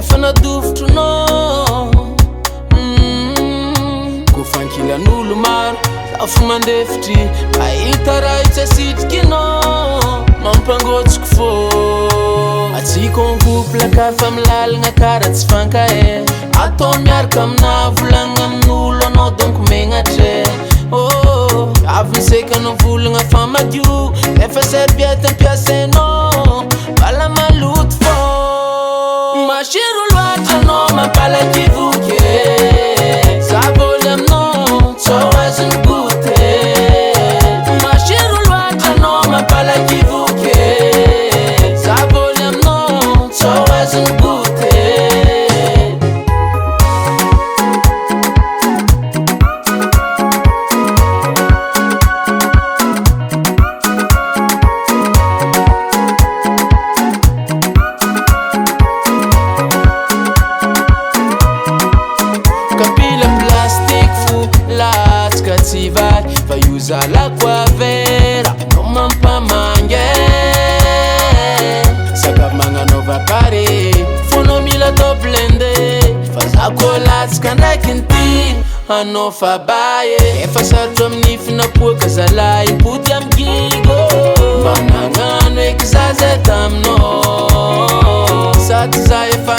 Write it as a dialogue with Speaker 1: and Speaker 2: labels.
Speaker 1: efa nadovotronao kofankilan'olo maro lafo mandefitry mahita raha itsy asitrikinao mampangotsiko fô atsika en couple ka fa milalagna karaha tsy fankahe atao miaraka amina volagna amin'olo anao donc megnatre avy niseka anao volagna fa madio efa serviette ampiasainao bala maloto fô mashiro loatra anao mampalaky voke zavoly aminao tsô azony gote mashiro loatra anao mampalaky voke zavoly aminao tsô azony gote fa usa l'acqua vera non mampamange sakafo magnanova pare fono mila atao blende fa za koa latsaka ndraiky nity anao fa baye efa sarotro amin'ny finapoaka zalahy impody amy gigo mba nagnano eky za zay taminao sady za efa